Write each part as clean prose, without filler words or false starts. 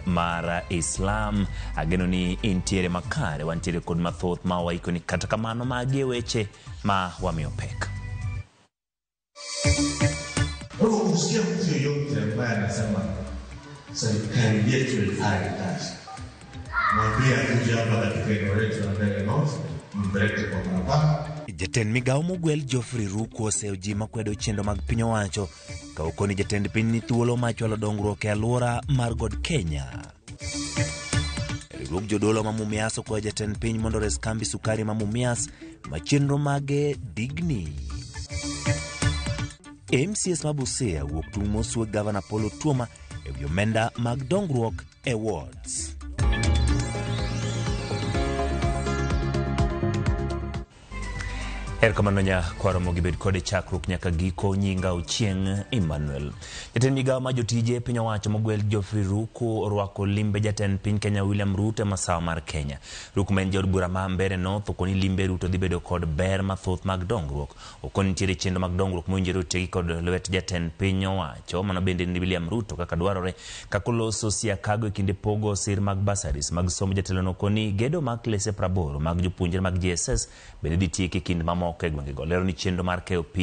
mar Islam ageno ni intiere makare wantiere kod mathoth ma waiko ni kata kamano magie weche ma wamiyo pek. Usikia mtu yoyote ambaye anasema serikali yetu ilifanya kazi, mwambie kuja hapa katika eneo letu la Mbeere North mbeleke kwa barabara. Jatend migao mogwel Geoffrey Ruku oseoji makwedo chendo mag piny owacho ka okoni jatend piny ni thuolo machwalo dongruok e alwora mar God Kenya. Riwruok jodolo ma Mumias okwayo jatend piny mondo res kambi sukari ma Mumias ma chenro mage digni. MCS ma Busia wuok tung' mos wuok Gavana Paul Otuoma e wi omenda mag dongruok e wards. Erkamano nya kwaro mogibed kode chakruok nyaka giko nyinga Ochieng' Emmanuel. Jatend migao ma jotije piny owacho mogwel Geoffrey Ruku orwako limbe jatend piny Kenya William Ruto masawa mar Kenya. Ruku men jod bura ma Mbeere North okoni limbe Ruto dhi bedo kod ber mathoth mag dongruok. Okoni nitiere chendo mag dongruok mowinjore otegi kod lwet jatend piny owacho mano bende ni William Ruto kaka dwarore kakoloso Siakago e kinde pogo sir mag basaris mag somo. Jatelono okoni gedo mag klese 80 mag jopuonjre mag GSS bende dhi tieki kind mamoko gwengego. Lero ni chendo mar KOP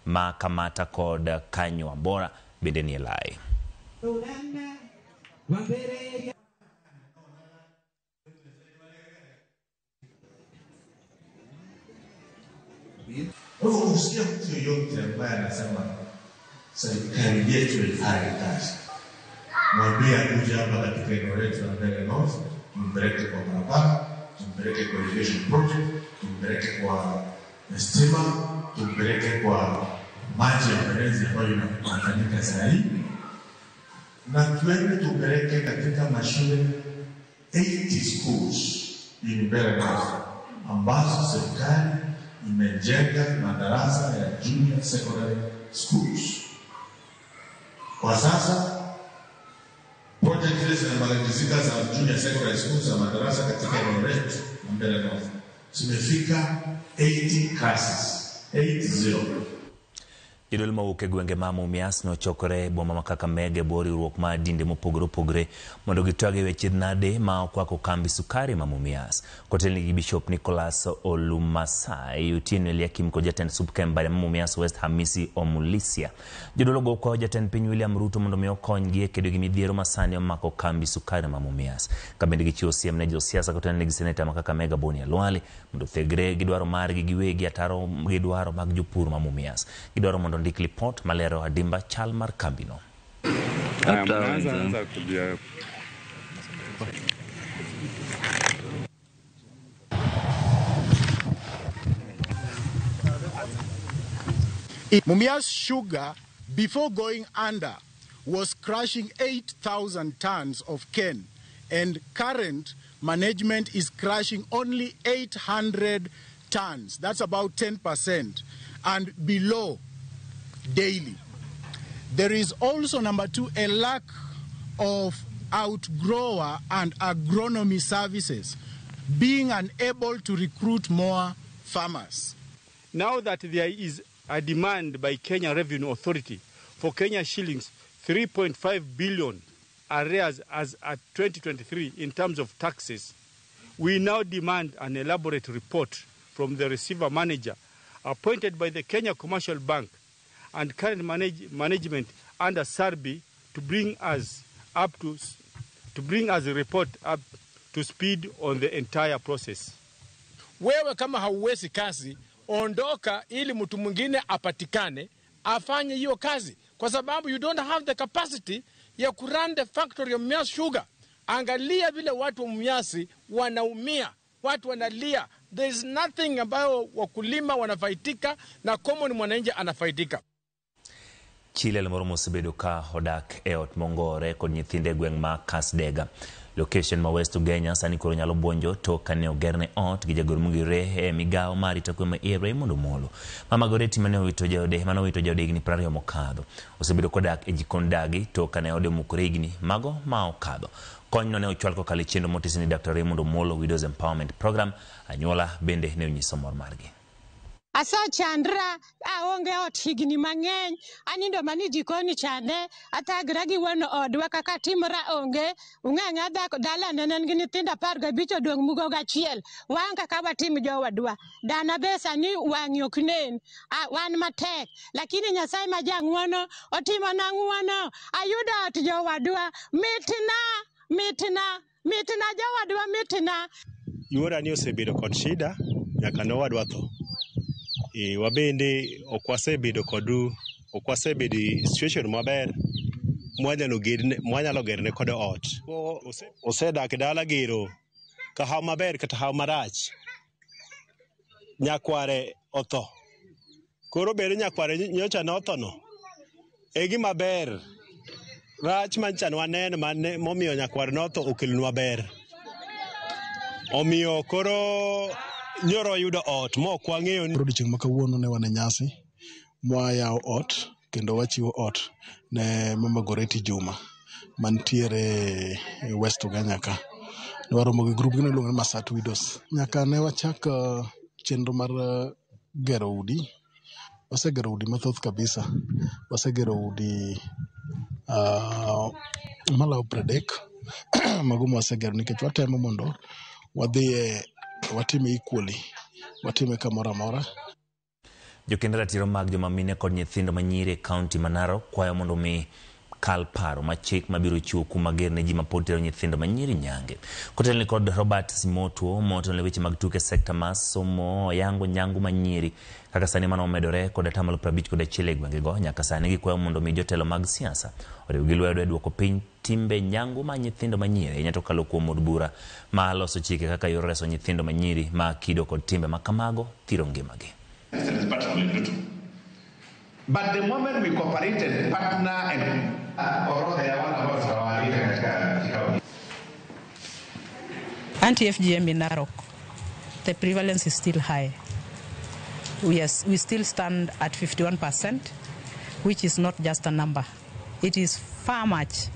ma Kamata kod Kanyo Wambora bende ni elai. Usikia mtu yoyote ambaye anasema serikali yetu ilifanya kazi, mwambie kuja hapa katika eneo letu la Mbeere North mbeleke kwa barabara, mbeleke kwa irrigation project, mbeleke kwa stima, tupeleke kwa maji ya Mberezi ambayo inafanyika saa hii, na tuende tupeleke katika mashule 80 schools in Mbeere North ambazo serikali imejenga madarasa ya junior secondary schools. Kwa sasa project hizi zinamalizika za junior secondary schools za madarasa katika eneo letu la Mbeere North zimefika 80 classes, 80. Jodolo mawuok e gwenge ma Mumias nochokore boma ma Kakamega bori riwruok ma dinde mopogore opogore mondo gitwage weche nade ma okwako kambi sukari ma Mumias. Kotelni gi Bishop Nicholas Olumasai, Otieno Eliakim kod jatend Subkembare ma Mumias West Hamisi Omulisia. Jodolo go kwa jatend piny William Ruto mondo mi okonygi e kedo gi midhiero masani omako kambi sukari ma Mumias. Kabende gichiwo siem ne josiasa kotelni gi seneta ma Kakamega Boni Alwali mondo thegre gidwaro margi giwegi ataro gidwaro mag jopur ma Mumias. Gidwaro mondo ndik report malero adimba chal mar kambino. Mumias Sugar, before going under, was crushing 8,000 tons of cane, and current management is crushing only 800 tons. That's about 10% and below daily. There is also, number 2, a lack of outgrower and agronomy services, being unable to recruit more farmers. Now that there is a demand by Kenya Revenue Authority for Kenya shillings 3.5 billion arrears as at 2023 in terms of taxes, we now demand an elaborate report from the receiver manager appointed by the Kenya Commercial Bank and current management under SARBI to bring us a report up to speed on the entire process. Wewe kama hauwezi kazi, ondoka ili mtu mwingine apatikane afanye hiyo kazi, kwa sababu you don't have the capacity ya kurun the factory of Mumias Sugar. Angalia vile watu wa Mumias wanaumia, watu wanalia. There is nothing ambayo wakulima wanafaitika na common mwananchi anafaitika. Chile lemoro mosebedo ka hodak e ot mongore kod nyithinde gweng ma Kasdega. Location ma West Ugenya sani koro nyalo buonjo to kane ogerne ot gi jagoro mugire e migao mari to kuma Raymond Omolo. Mama Goreti mane owito jode higni 20 mokadho. Osebedo kodak e jikon dagi to kane ode mukore higni mago ma okadho. Kony ne ochwal ko kale chendo motisni Dr. Raymond Omolo Widows Empowerment Program. Anyuola bende ne onyiso mor margi. Asa chandra aonge ot higni mang'eny anindo mani jikoni chande atagra gi wono odwa kaka timra onge ung'ang'a dhako dala nenen gi nyithindo 15 odong' mugo gachiel wan kaka watim jowadwa dana besa ni wang'yo knen wan matek lakini Nyasaye ma jang'wono otimo na ng'wono ayudo ot jowadwa mitna jowadwa mitna. Yuora ni osebedo kod shida nyaka ne wadwa tho. Wabende okwasebedo situation maber mwanyalo gerne kod ot. Osedak dala gero ka haw maber kata haw marach. Nyakware otho. Koro bedo nyakware nyocha ne othono. E gima ber. Rach manchan waneno momiyo nyakware no otho okelnwa ber. Omiyo koro nyoro yudo ot mok wang'eyo ni odiochieng' ma kawuono ne wan e nyasi mwayawo ot kendo wachiwo ot ne Mama Goreti Juma mantiere West Uganda ka. Ne waromo gi grup gino luongo ni Masat Widows. Nyaka ne wachak chenro mar gero udi. Wasegero udi mathoth kabisa. Wasegero udi malawo 30 mago wasegero nikech watemo mondo wadhiye watime equally watime kamoro amora. Jokend ratiro mag joma mine kod nyithindo manyiri e kaunti ma Narok kwayo mondo mi kal paro ma chik mabiro chiwo kuma ger ne ji ma pod tero nyithindo manyiri nyange. Kotelni kod Robert Simotuo moto ne weche mag tuke sekta mas somo yango nyangu manyiri kaka sani mano medore kod 50 kod achiel e gwengego nyaka sani gikwayo mondo mi jotelo mag siasa oriw gi lwedo e duoko piny timbe nyangu ma nyithindo manyiri nyato kalo kuom od bura ma loso chike kaka yor reso nyithindo manyiri ma kido kod timbe ma kamago thiro ngimagi. But the moment we cooperated, partner and anti-FGM in Narok, the prevalence is still high. We still stand at 51%, which is not just a number. It is far much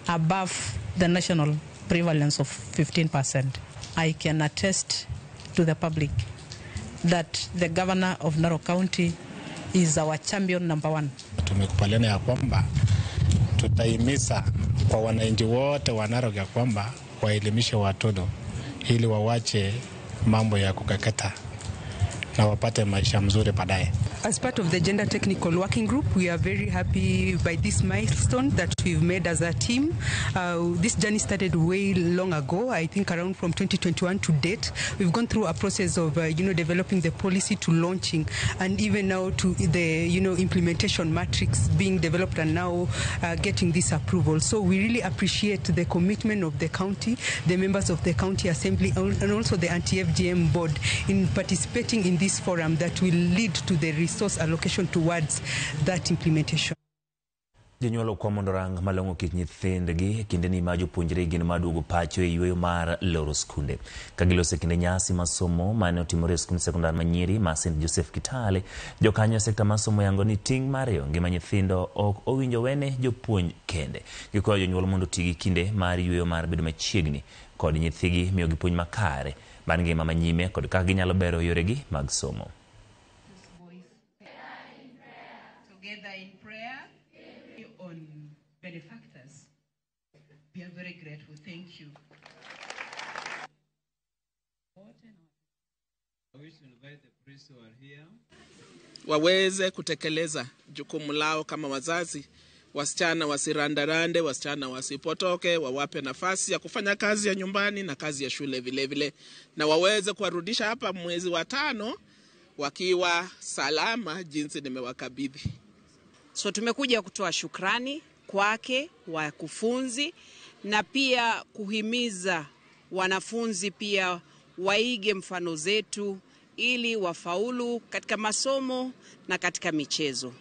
above the national prevalence of 15%. I can attest to the public that the governor of Narok County is our champion number 1. Tumekubaliana ya kwamba tutahimiza kwa wananchi wote wa Narok ya kwamba waelimishe watoto ili wawache mambo ya kukeketa na wapate maisha mzuri baadaye. As part of the Gender Technical Working Group, we are very happy by this milestone that we've made as a team. This journey started way long ago, I think around from 2021 to date. We've gone through a process of, developing the policy to launching, and even now to the, implementation matrix being developed and now getting this approval. So we really appreciate the commitment of the county, the members of the county assembly, and also the anti-FGM board in participating in this forum that will lead to the resource allocation towards that implementation. Jonyuolo kwa mondo rang malongo kit nyithindgi kinde ni ma jopuonjre gin maduogo pacho e yweyo mar loro skunde. Kagilose kinde nyasi masomo mane otimore skund sekondar manyiri ma St. Joseph Kitale, jokanyo sekta masomo yango ni ting' mariyo ngima nyithindo ok owinjo wene jopuonj kende. Gikwayo jonyuol mondo tigi kinde mar yweyo mar bedo machiegni kod nyithigi miyo gipuonj makare mar ngima manyime kod kaka ginyalo bero yoregi mag somo. Together in prayer on benefactors. We are very grateful. Thank you. I wish to invite the priests who are here. Waweze kutekeleza jukumu lao kama wazazi. Wasichana wasirandarande, wasichana wasipotoke, wawape nafasi ya kufanya kazi ya nyumbani na kazi ya shule vile vile. Na waweze kuwarudisha hapa mwezi wa 5 wakiwa salama jinsi nimewakabidhi. So tumekuja kutoa shukrani kwake wakufunzi na pia kuhimiza wanafunzi pia waige mfano zetu ili wafaulu katika masomo na katika michezo.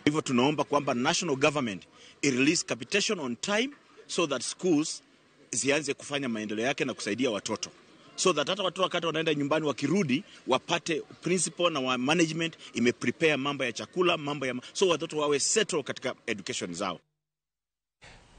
Hivyo tunaomba kwamba national government release capitation on time so that schools zianze kufanya maendeleo yake na kusaidia watoto. So that hata watoto wakati wanaenda nyumbani wakirudi wapate principal na management imeprepare mambo ya chakula, mambo ya so watoto wawe settle katika education zao.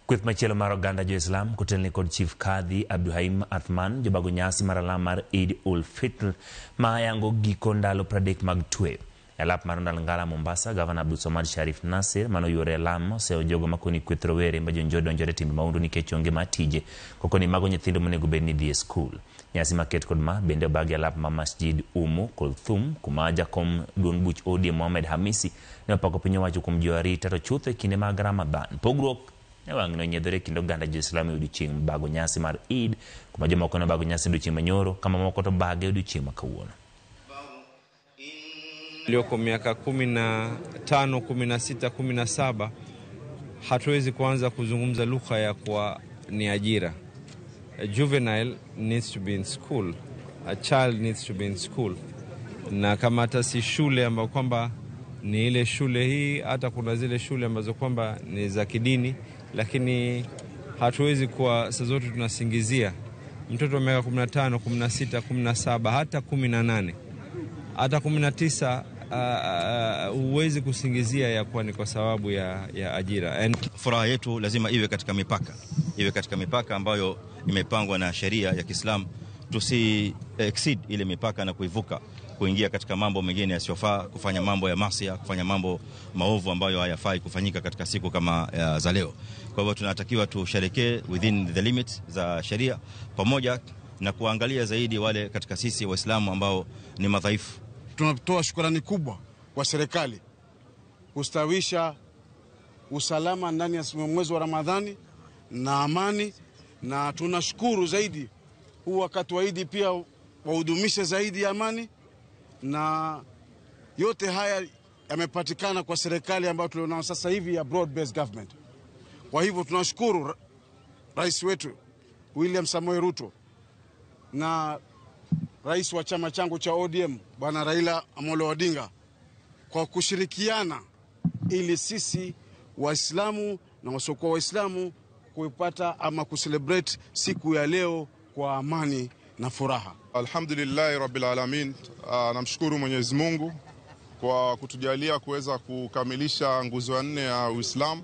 Kweth machielo mar oganda Jo-Islam kotelni kod Chief Kadhi Abdulhaim Athman jobago nyasi mar alam mar Eid ul Fitr ma yango giko ndalo 30 mag tweyo. Alap mar ndalo ngala Mombasa, Gavana Abdulsamad Sharif Nasir mano yore alam oseo jogo makoni kweth rowere ma jonjodo donjore timbe maundu nikech onge matije kokoni mago nyithindo monego bed ni dhi e skul. Nyasi maket kod ma bende obagi alap ma Masjid Umu Kulthum kuma jakom duond buch ODM Mohamed Hamisi ne opako piny owacho kuom joarita to chutho e kinde mag Ramadan. Pogruok ne wang' no nyiedhore kendo oganda Jo-Islam e odiochieng' bago nyasi mar Eid kuma jomoko ne bago nyasi odiochieng' manyoro kama moko to bage odiochieng' makawuono. Lioko miaka 15, 16, 17 hatuwezi kuanza kuzungumza lugha ya kwa ni ajira. A juvenile needs to be in school. A child needs to be in school. Na kama hata si shule ambayo kwamba ni ile shule hii, hata kuna zile shule ambazo kwamba ni za kidini, lakini hatuwezi kwa saa zote tunasingizia mtoto wa miaka 15, 16, 17, hata 18, hata 19 huwezi kusingizia ya kuwa ni kwa sababu ya ajira. Furaha yetu lazima iwe katika mipaka ambayo imepangwa na sheria ya Kiislamu. Tusi exceed ile mipaka na kuivuka kuingia katika mambo mengine yasiyofaa, kufanya mambo ya masia, kufanya mambo maovu ambayo hayafai kufanyika katika siku kama za leo. Kwa hivyo tunatakiwa tusherekee within the limits za sheria, pamoja na kuangalia zaidi wale katika sisi Waislamu ambao ni madhaifu. Tunatoa shukrani kubwa kwa serikali kustawisha usalama ndani ya mwezi wa Ramadhani na amani, na tunashukuru zaidi huu wakati wa Eid pia wahudumishe zaidi ya amani, na yote haya yamepatikana kwa serikali ambayo tulionao sasa hivi ya broad based government. Kwa hivyo tunashukuru rais wetu William Samoei Ruto na rais wa chama changu cha ODM Bwana Raila Amolo Odinga kwa kushirikiana ili sisi Waislamu na wasiokuwa Waislamu kuipata ama kucelebrate siku ya leo kwa amani na furaha. Alhamdulillah Rabbil Alamin. Namshukuru Mwenyezi Mungu kwa kutujalia kuweza kukamilisha nguzo ya 4 ya Uislamu.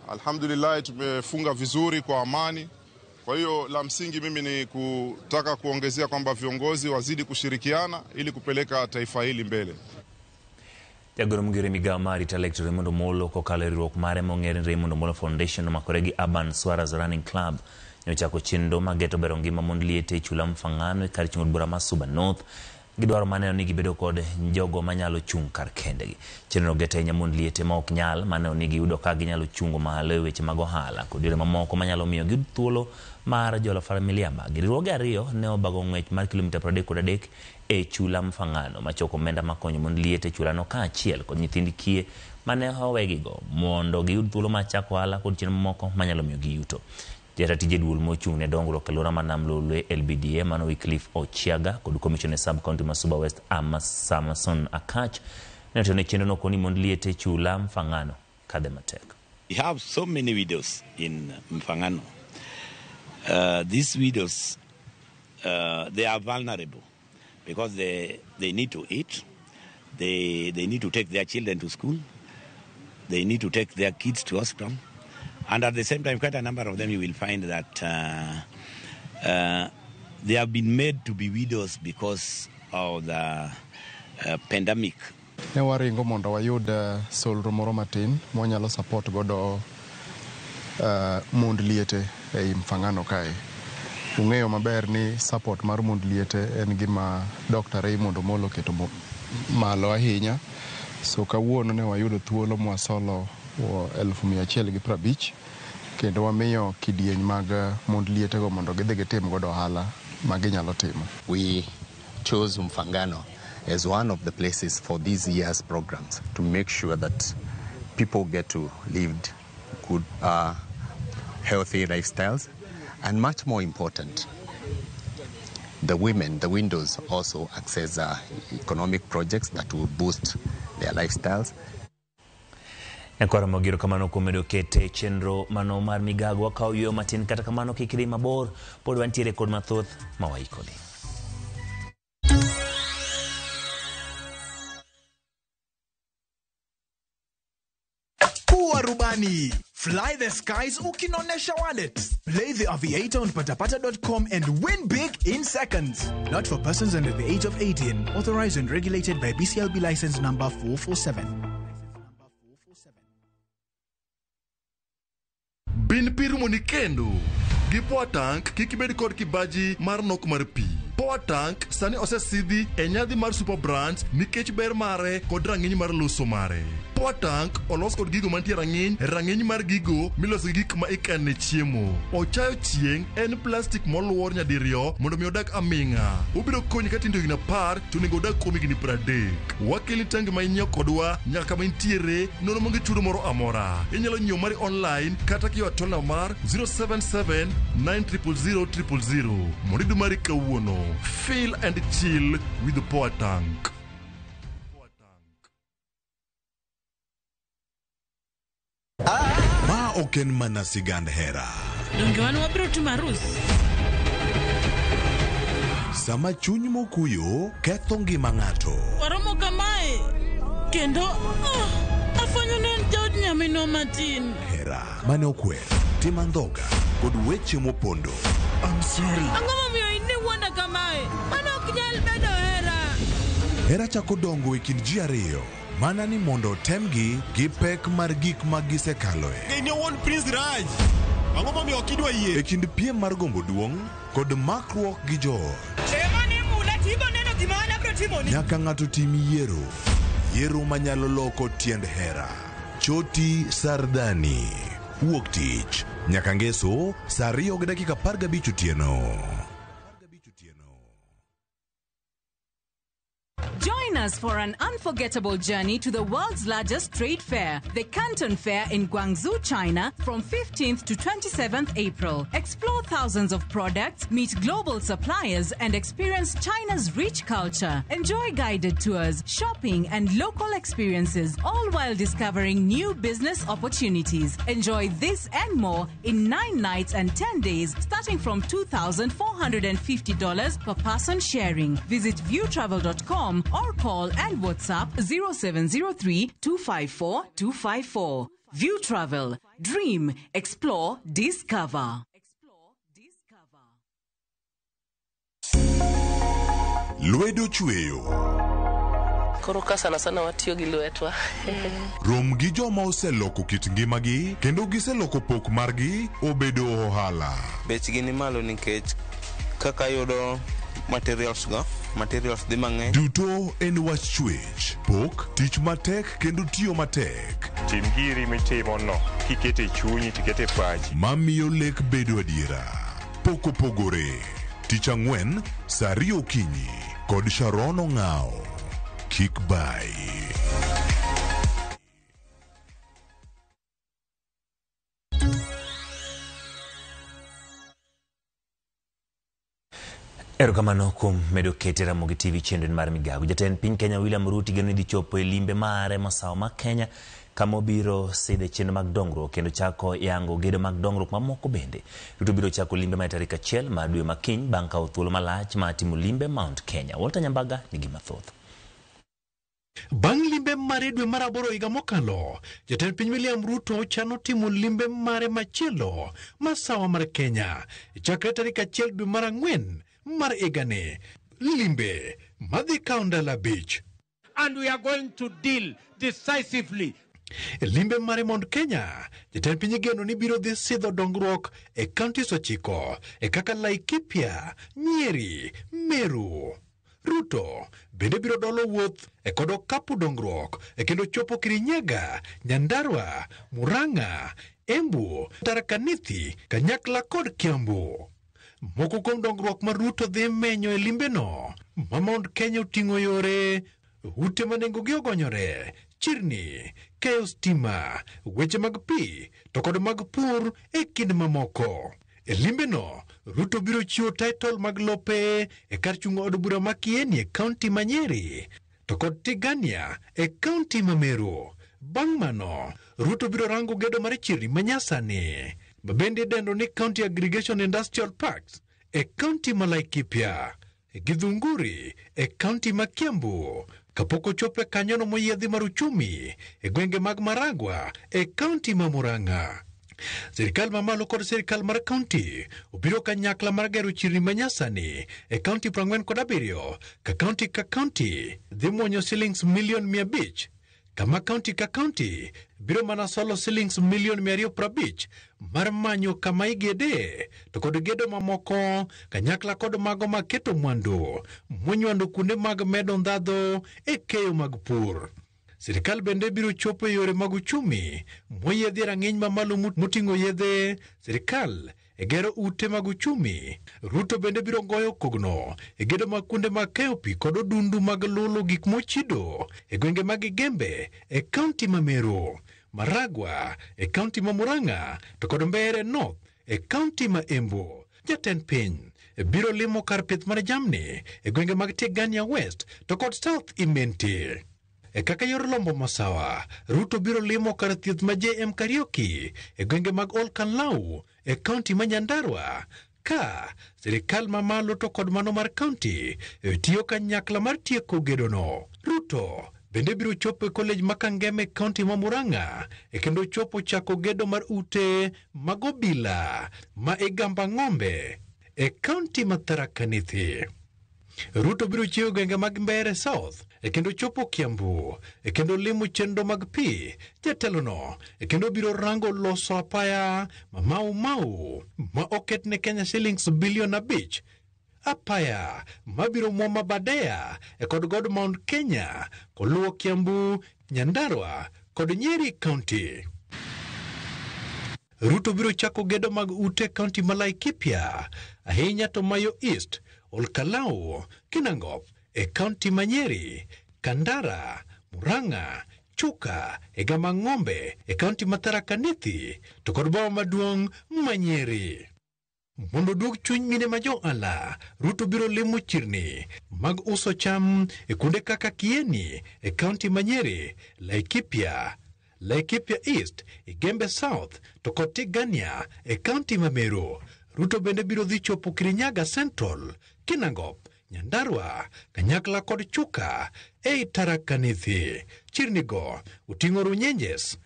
Alhamdulillah tumefunga vizuri kwa amani. Kwa hiyo la msingi mimi ni kutaka kuongezea kwamba viongozi wazidi kushirikiana ili kupeleka taifa hili mbele. Jagoro mgire migawo mar rito Electoral Raymond Omolo kokalo e riwruok mare mong'ere ni Raymond Omolo Foundation omakore gi Urban Swaras Running Club nyochako chenro mageto bero ngima mond liete e chula Mfangano e kar chung' od bura ma Suba North gidwaro maneno ni gibedo kod jogo manyalo chung' kar kendegi. Chenro geto ahinya mond liete ma ok nyal maneno ni giyudo ka ginyalo chungo malo e weche mag ohala kod yore mamoko manyalo miyo giyud thuolo mar jolo familia mag. Riwruoge ariyo ne obago ng'wech mar kilomita 33 e chula Mfangano machoko omenda makonyo mond liete chulano kaachiel kod nyithind kiye mane owegigo mondo giyud thuolo mar chako ohala kod chenro mamoko manyalo miyo giyuto. Jaratije duol mochung' ne dongruok e alwora ma Nam Lolwe LBDA mano Wycliffe Ochiaga kod Commissioner Sub County ma Suba West Samason Akach ne otene chenro no koni mond liete chula Mfangano kadhe matek. We have so many widows in Mfangano. These widows, they are vulnerable because they need to eat, they need to take their children to school, they need to take their kids to hospital, and at the same time, quite a number of them you will find that they have been made to be widows because of the pandemic. Ne waringo mondo wayud solro moro matin mwanyalo support godo mond liete e Mfangano kae. Ung'eyo maber ni support mar mond liete en gima Dr. Raymond Omolo keto malo ahinya. So kawuono ne wayudo thuolo mwasolo 150 kendo wamiyo kidieny mag mond liete go mondo gidhi gitim godo ohala ma ginyalo timo. We chose Mfangano as one of the places for these year's programs to make sure that people get to live good, healthy lifestyles, and much more important, the women, the widows also access economic projects that will boost their lifestyles. Ekwara mogiro kamano kumedo kete chenro mano mar migago wakaw yo matin kata kamano kikiri mabor pod wantiere kod mathoth mawaikodi. Rubani Fly the skies ukinonesha wallet. Play the Aviator on patapata.com and win big in seconds. Not for persons under the age of 18. Authorized and regulated by BCLB license number 447. Bin pirumo ni kendo. Gi Power Tank kikibedi kod kibaji mar nok mar pi. Power Tank sani osesidhi e nyadhi mar Super Brands nikech ber mare kod rang'iny mar loso mare. Power Tank olos kod gigo mantie rang'iny mar gigo miloso gik ma ikane chiemo. Ochayo chieng' en plastic moluor nyadiriyo mondo mi odak aming'a. Obiro konyi ka tindo higni 10 to nego odak kuom higni 30. Wakeli tangi ma inyiewo kodwa nyaka kama intiere nono monge chudo moro amora. Inyalo nyiewo mari online kata kiyo atolna mar 077 900 Moridu mari kawuono. Feel and chill with the Power Tank. Ma oken mana sigand hera. Donge wan wabiro timo arus. Sama chuny mokuyo ketho ngima ng'ato. Waromo kamae. Kendo afanyo ne jaod nyamino matin. Hera mane okwer, timandhoga kod weche mopondo. I'm sorry. Ang'o miyo ine wanda kamae? Mano ok nyal bedo hera. Hera chako dongo e kind ji ariyo. Mana ni mondo temgi gi pek mar gik ma gisekaloe. Ne won Prince Raj. Ang'o momiyo okidwa yie? E kind piem mar gombo duong' kod makruok gi joot. Chemane mula tigo neno gimana bro timoni. Nyaka ng'ato tim yiero. Yiero manyalo loko tiend hera. Choti Sardani. Wuok tich. Nyaka ngeso saa 2:15 otieno. Join us for an unforgettable journey to the world's largest trade fair, the Canton Fair in Guangzhou, China, from 15th to 27th April. Explore thousands of products, meet global suppliers, and experience China's rich culture. Enjoy guided tours, shopping, and local experiences, all while discovering new business opportunities. Enjoy this and more in 9 nights and 10 days, starting from $2,450 per person sharing. Visit viewtravel.com or call and WhatsApp 0703 254 254. View Travel. Dream, explore, discover. Lwedo chweyo. Koroka sana watiyo gi lwetwa. Rom gi joma oseloko kit ngimagi kendo giseloko pok margi obedo ohala. Bechgi ni malo nikech kaka yudo materials dhi mang'eny. Duto en wach chwech, pok, tich matek kendo tiyo matek. Tim giri mitimo no, kikete chunyi tikete pachi. Mamiyo lek bedo adiera. Pok opogore. Tich ang'wen, saa 2 okinyi kod Sharon Ong'ao. Kik bai. Erokamano kuom medo kete Ramogi TV chenro mar migago. Jatend piny Kenya William Ruto geno dhi chopo e limbe mare masawa ma Kenya kama obiro sidhe chenro mag dongruok kendo chako yango gedo mag dongruok mamoko bende. Ruto biro chako limbe mar tarik 1 mar dwe ma kiny bang' kawo thuolo malach mar timo limbe Mount Kenya. Walter Nyambaga nigi mathoth. Bang' limbe mare dwe mar 8 higa mokalo, jatend piny William Ruto chano timo limbe mare machielo masawa mar Kenya chakre tarik 1 dwe mar 4 mar higani. Limbe madhi kawo ndalo 5. And we are going to deal decisively. Limbe mare Mount Kenya, jatend piny geno ni biro dhi sidho dongruok e counties 9 e kaka Laikipia, Nyeri, Meru. Ruto bende biro dolo wuoth e kod okapu dongruok e kendo chopo Kirinyaga, Nyandarua, Murang'a, Embu, Tharaka Nithi, kanyakla kod Kiambu. Moko kuom dongruok ma Ruto dhi menyo e limbeno ma Mount Kenya oting'o yore ute ma nengogi ogonyore, chirni, keyo stima, weche mag pi to kod mag pur e kind mamoko. E limbeno, Ruto biro chiwo title mag lope e kar chung' od bura ma Kieni e kaunti ma Nyeri to kod Tigania e kaunti ma Meru. Bang' mano, Ruto biro rango gedo mar chirni manyasani bende dendo ni County Aggregation Industrial Parks e kaunti ma Laikipia, Githunguri e kaunti ma Kiambu, kapok ochopo e kanyono moyiedhi mar uchumi e gwenge mag Maragwa e kaunti ma Murang'a. Sirikal mamalo kod sirikal mar kaunti obiro kanyakla mar gero chirni manyasani e kaunti 47 ka kaunti dhi muonyo shillings milion 500 kama kaunti ka kaunti biro mana solo shillings milion 250 mar manyo kama igede to kod gedo mamoko kanyakla kod mago maketo mwandu monywando kuonde mag medo ndhadho e keyo mag pur. Sirikal bende biro chopo yore mag uchumi moyedhi rang'iny mamalo moting'o yedhe sirikal e gero ute mag uchumi. Ruto bende biro goyo kogno e gedo mag kuonde mag keyo pi kod odundu mag lulo gik mochido e gwenge mag Gembe e kaunti ma Meru, Maragwa e kaunti ma Murang'a to kod Mbeere North e kaunti ma Embu. Jatend piny biro limo kar pith mar jamni e gwenge mag Tigania West to kod South Imenti. E kaka yor lombo masawa, Ruto biro limo kar thieth ma JM Kariuki e gwenge mag Olkalau e kaunti ma Nyandarua ka sirikal mamalo to kod mano mar kaunti tiyo kanyakla mar tieko gedono. Ruto bende biro chopo e kolej ma Kangeme kaunti ma Murang'a e kendo chopo chako gedo mar ute mag obila ma e Gamba Ng'ombe e kaunti ma Tharaka Nithi. Ruto biro chiwo gwenge mag Mbeere South e kendo chopo Kiambu e kendo limo chenro mag pi. Jatelono e kendo biro rango loso apaya mau ma oketne Kenya shillings bilion 5. Apaya mabiro mwoma Badea e kod God Mount Kenya koluwo Kiambu, Nyandarua kod Nyeri County. Ruto biro chako gedo mag ute kaunti ma Laikipia ahinya to Mayo East, Olkalau, Kinangop e kaunti ma Nyeri, Kandara, Murang'a, Chuka e Gama Ng'ombe e kaunti ma Tharaka Nithi to kod boma maduong' ma Nyeri. Mondo duog chuny mine ma joala, Ruto biro limo chirni mag uso cham e kuonde kaka Kieni e kaunti ma Nyeri, Laikipia East e Gembe South to kod Tigania e kaunti ma Meru. Ruto bende biro dhi chopo Kirinyaga Central, Kinangop, Nyandarua, kanyakla kod Chuka e Tharaka Nithi. Chirnigo uting'o Runyenjes,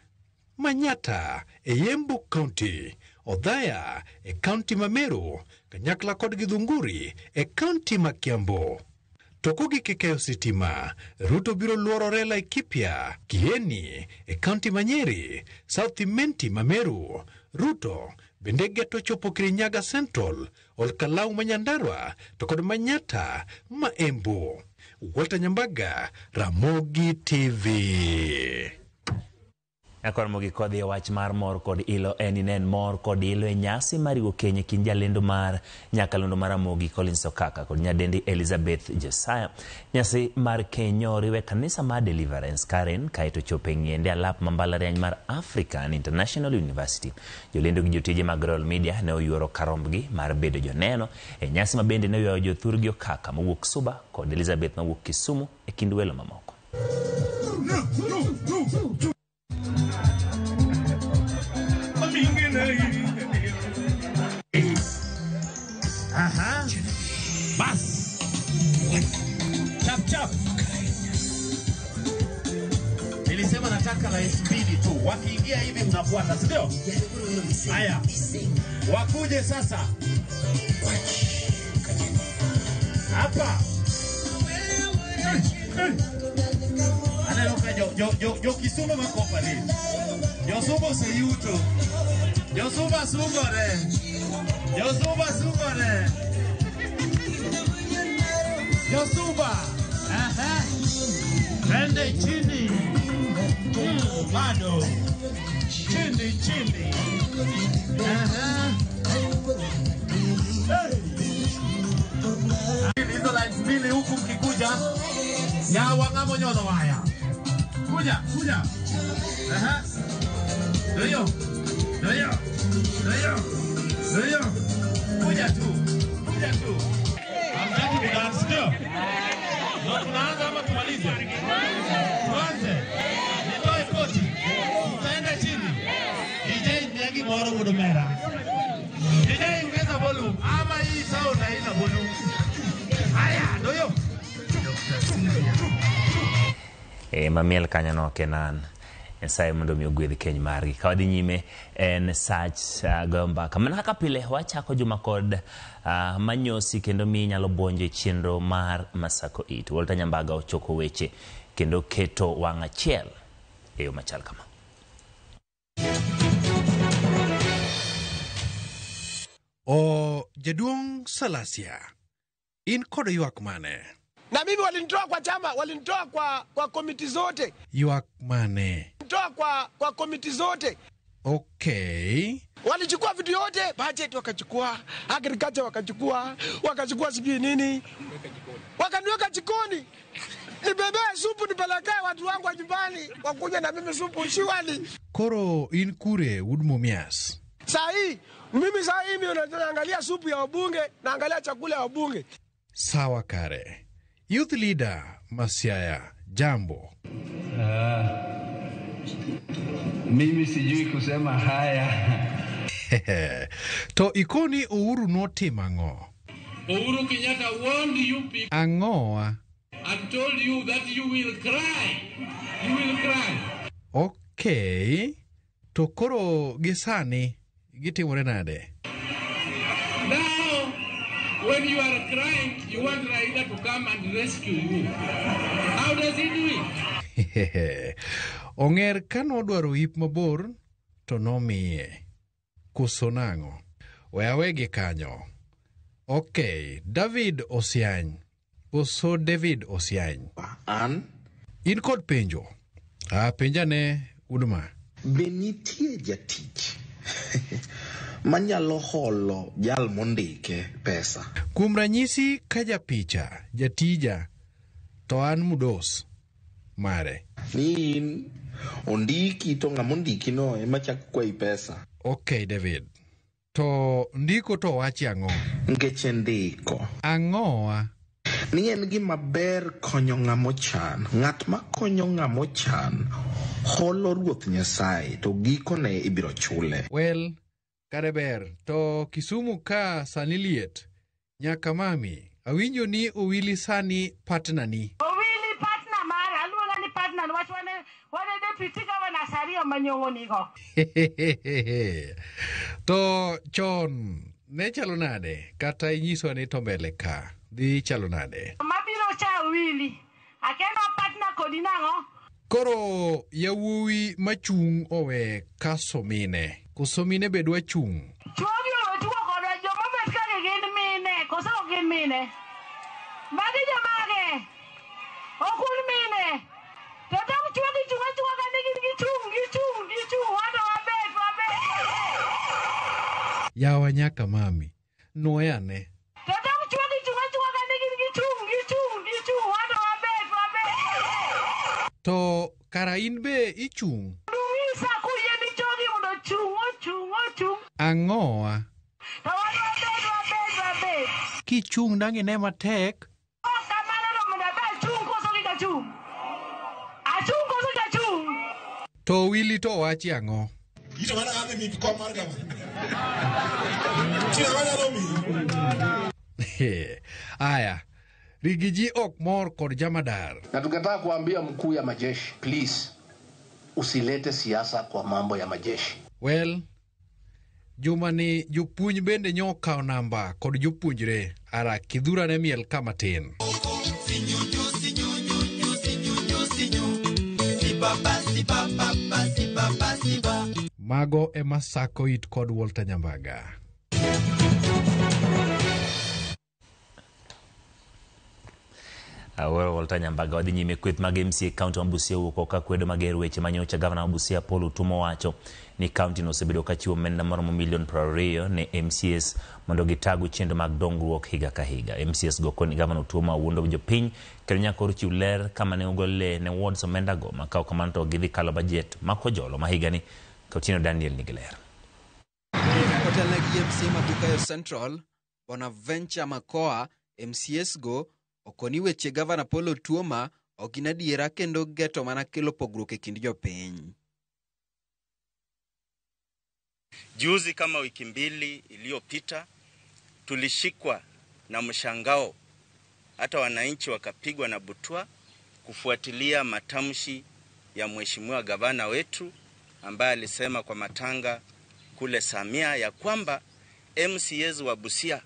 Manyata e Embu County, Odhaya e kaunti ma Meru, kanyakla kod Githunguri e kaunti ma Kiambu. To kogik e keyo sitima, Ruto biro luorore Laikipia, Kieni e kaunti ma Nyeri, South Imenti ma Meru. Ruto bende geto chopo Kirinyaga Central, Olkalau ma Nyandarua to kod Manyata ma Embu. Walter Nyambaga, Ramogi TV. Akor mogi kodhi wach mar mor kod ilo en mor kod ilo e nyasi mariwo kenye kin jalendo mar nyakalondo mar Ramogi Collins Okaka kod nyadendi Elizabeth Josiah. Nyasi mar kenyo riwe kanisa mar Deliverance Karen kaeto chope ng'ende alap mambalariany mar African International University. Jolendo gi jotije mag Royal Media ne oyuoro karombgi mar bedo joneno e nyasi mabende ne oyuoro jothurgi Okaka mawuok Suba kod Elizabeth mawuok Kisumu e kind welo mamoko. Aha. Bas. Chap. Nilisema nataka rais mbili tu. Wakiingia hivi mnafuata, si ndio? Haya. Wakuje sasa. Hapa. Anayoka yo Kisumu makopa ni. Yo subo se yuto. Yo suba sungore. Yo suba. Aha. Rende chini. Bado. Chini. Aha. Hizo lines mbili huku mkikuja. Ya wangamo nyono waya. Kuja. Aha. Ndio. Kuja tu. Hamtaki kudansi ndio? Ndio tunaanza ama tumalize? Tuanze. Nitoe koti. Tutaenda chini. DJ Nyagi Moro Mudomera. DJ ongeza volume ama hii sound haina volume. Haya, ndio. Mamiel kanyano kenan. Nyasaye mondo mi ogwedhi keny margi. Kawadhi nyime en sach gomba. Kamana kaka pile wachako juma kod manyosi kendo mi nyalo bonje chenro mar Masako It. Walter Nyambaga ochoko weche kendo keto wang' achiel e yo machal kama. Jaduong Salasia, in kodo yuak mane? Na mimi walinitoa kwa chama, walinitoa kwa komiti zote. Yuak mane? Walinitoa kwa komiti zote. Okay. Walichukua vitu yote, budget wakachukua, agriculture wakachukua sijui nini. Wakaniweka jikoni. Nibebea supu nipelekea watu wangu wa nyumbani, wakuja na mimi supu shiwali. Koro in kure Udmumias. Mimi naangalia supu ya wabunge, naangalia chakula ya wabunge. Sawa kare. Youth leader Masiaya, jambo. Mimi sijui kusema haya. To ikoni Uhuru notimo ang'o? Uhuru Kenyatta warned you people. Ang'o? And told you that you will cry. You will cry. Okay. To koro gisani gitimore nade? Now, when you are crying, you want Raila to come and rescue you. How does he do it? Onger kanodwaro ip mabor to nomiye. Koso nang'o? Wege kanyo. Okay, David Osiany. Koso David Osiany. An? In kod penjo. Penjane Uduma. Benitie jatich. Manyalo holo jal mondike pesa. Kuom ranyisi ka japicha, jatija, to an mudos mare. Ni in ondiki to ng'amondiki no ema chak kwai pesa. Okay, David. To ndiko to wachi ang'o? Ngeche ndiko. Ang'oa? Ni en gima ber konyo ng'amochan. Ng'at ma konyo ng'amochan holo Ruoth Nyasaye to gikone ibiro chule. Well, kare ber. To Kisumu ka sani liet. Nyaka mami, awinjo ni Owili sani partner ni. Owili partner mara, aluonga ni partner wach wane deputy governor Sario Manyong'o nigo. To chon ne chalo nade? Kata inyiso ni to mbele ka dhi chalo nade? Mabiro cha Owili. Akendo partner kodi nang'o? Koro yawuowi machung' owe kaso mine. Koso mine be dwa chung'. Chuogi owetuo koda joma bet ka gin mine. Koso gin mine. Magi jomage. Okul mine. To tam chuogi chunga ka nigi gichung'. Wado wabet. Yawa nyaka mami. Nuoyane. To tam chuogi chunga ka nigi gichung'. Wado wabet. To kara in be ichung'. Luisa kuye ni chogi mundo chung. Ang'oa? To wado wabet. Kichung' dangi ne matek. Kamano no mundo be chung koso kika chung. Achung koso kika chung. To Willy to wachi ang'o? Ito wana ame mi kwa marga. Tina wana lomi. Aya. Rigiji ok mor kod jamadar. Na tungetaka kuambia mkuu ya majeshi, please, usilete siasa kwa mambo ya majeshi. Well, jumani jopuonj bende nyokawo namba kod jopuonjre ara kidhura ne miel kama tin. Mago e Masako It kod Walter Nyambaga. Walter Nyambaga wadhi nyime kweth mag MCA kaunti ma Busia wuok ka kwedo mager weche manyocha gavana wa Busia Paul Otumo wacho ni kaunti no osebedo ka chiwo omenda maromo milion 20 ne MCAs mondo gitago chenro mag dongruok higa ka higa. MCAs go koni gavana Otumo awuondo jopiny kendo nyaka chiw ler kama ne ogole ne wards omenda go makao kamano to gidhi kalo budget makojolo ma higa ni. Kautino Daniel Nigeler. Hotel na GMC Mabukayo Central, Bonaventure Makoa, MCS go okoni weche gavana Paul Otuoma oginadiera kendo geto mana kelo pogruok e kind jopiny. Juzi kama wiki mbili iliyopita tulishikwa na mshangao, hata wananchi wakapigwa na butwa kufuatilia matamshi ya mheshimiwa gavana wetu ambaye alisema kwa matanga kule Samia ya kwamba MCAs wa Busia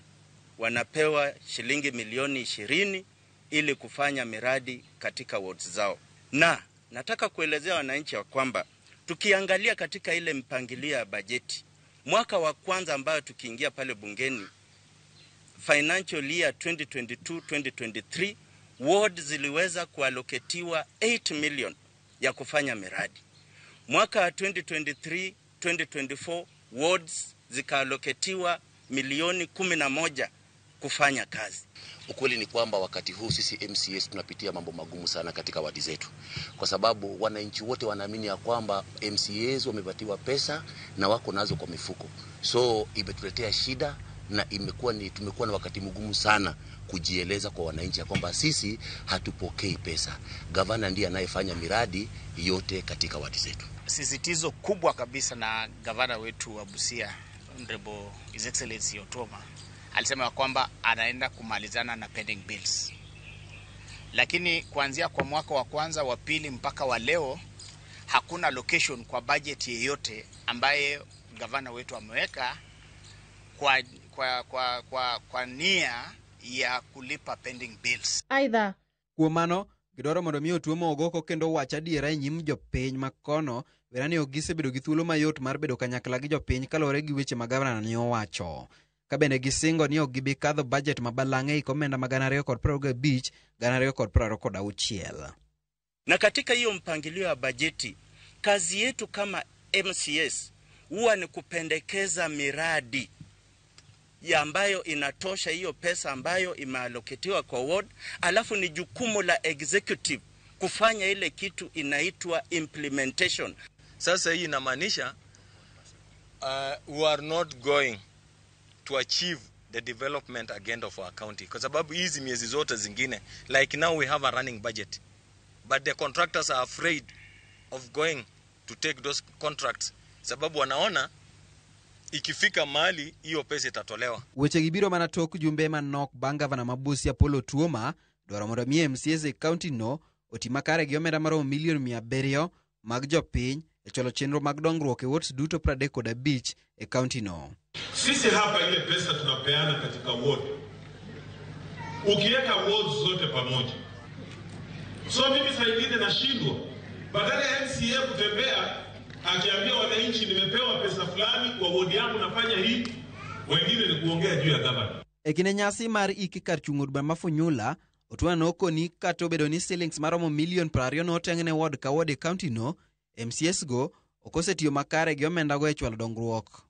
wanapewa shilingi milioni 20 ili kufanya miradi katika wards zao. Na nataka kuelezea wananchi wa kwamba tukiangalia katika ile mpangilio ya bajeti, mwaka wa kwanza ambayo tukiingia pale bungeni, financial year 2022-2023, ward ziliweza kualloketiwa 8 million ya kufanya miradi. Mwaka wa 2023-2024, wards zikaalloketiwa milioni 11 kufanya kazi. Ukweli ni kwamba wakati huu sisi MCAs tunapitia mambo magumu sana katika wadi zetu, kwa sababu wananchi wote wanaamini ya kwamba MCAs wamepatiwa pesa na wako nazo kwa mifuko. So imetuletea shida na tumekuwa na wakati mgumu sana kujieleza kwa wananchi ya kwamba sisi hatupokei pesa. Gavana ndiye anayefanya miradi yote katika wadi zetu. Sisitizo kubwa kabisa na gavana wetu wa Busia, Honorable His Excellency Otuoma, alisema kwamba anaenda kumalizana na pending bills. Lakini kuanzia kwa mwaka wa kwanza, wa pili mpaka wa leo hakuna location kwa budget yeyote ambaye gavana wetu ameweka kwa nia ya kulipa pending bills. Aidha, kuomano gidoro mondo mi Otuoma ogoko kendo wacha diera e nyim jopiny makono verani ogisebedo gi thuolo mayot mar bedo kanyakla gi jopiny kalore gi weche ma gavana ne owacho. Ka bende gisingo ni ok gibi kadho budget mabalang'e iko omenda ma 225, 226. Na katika hiyo mpangilio wa bajeti, kazi yetu kama MCAs huwa ni kupendekeza miradi ya ambayo inatosha hiyo pesa ambayo imealloketiwa kwa ward, alafu ni jukumu la executive kufanya ile kitu inaitwa implementation. Sasa hii inamaanisha we are not going to achieve the development agenda of our county, kwa sababu hizi miezi zote zingine, like now we have a running budget, but the contractors are afraid of going to take those contracts sababu wanaona ikifika mahali hiyo pesa itatolewa. Weche gibiro mana tok jumbe manok bang' gavana ma Busia Paul Otuoma dwaro mondo mi MCAs e kaunti no otima kare gi omenda maromo milion 700 mag jopiny e cholo chenro mag dongruok e wards duto 35 e kaunti no. Sisi hapa ile pesa tunapeana katika ward, ukiweka wards zote pamoja, so mimi saa ingine nashindwa, badala ya MCA kutembea akiambia wananchi nimepewa pesa fulani kwa ward yangu nafanya hii, wengine ni kuongea juu ya gavana. Ekine nyasi mar iki kar chung'ur ba mafunyula, Otuoma nokoni kata obedo ni shillings maromo milion 20 noteng'ne ward ka ward e kaunti no, MCAs go okosetiyo makare gi omenda go e chwalo dongruok.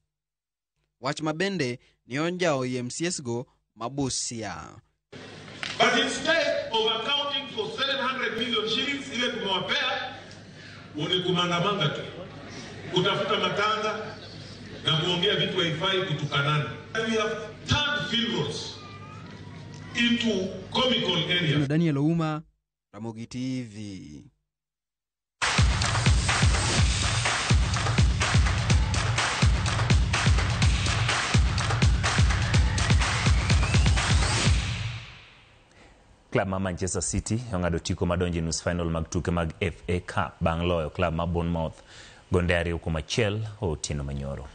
Wach mabende ni onjao MCAs go mabusia. But instead of accounting for 700 million shillings ile tumewapea, unikumanga tu, kutafuta matanga na kuongea vitu haifai kutukanana. We have turned field roads into comical areas. Daniel Ouma, Ramogi TV. Klab ma Manchester City ong'ado tiko madonje nus final mag tuke mag FA Cup bang' loyo klab ma Bournemouth gonde 2-1 Otieno Manyoro.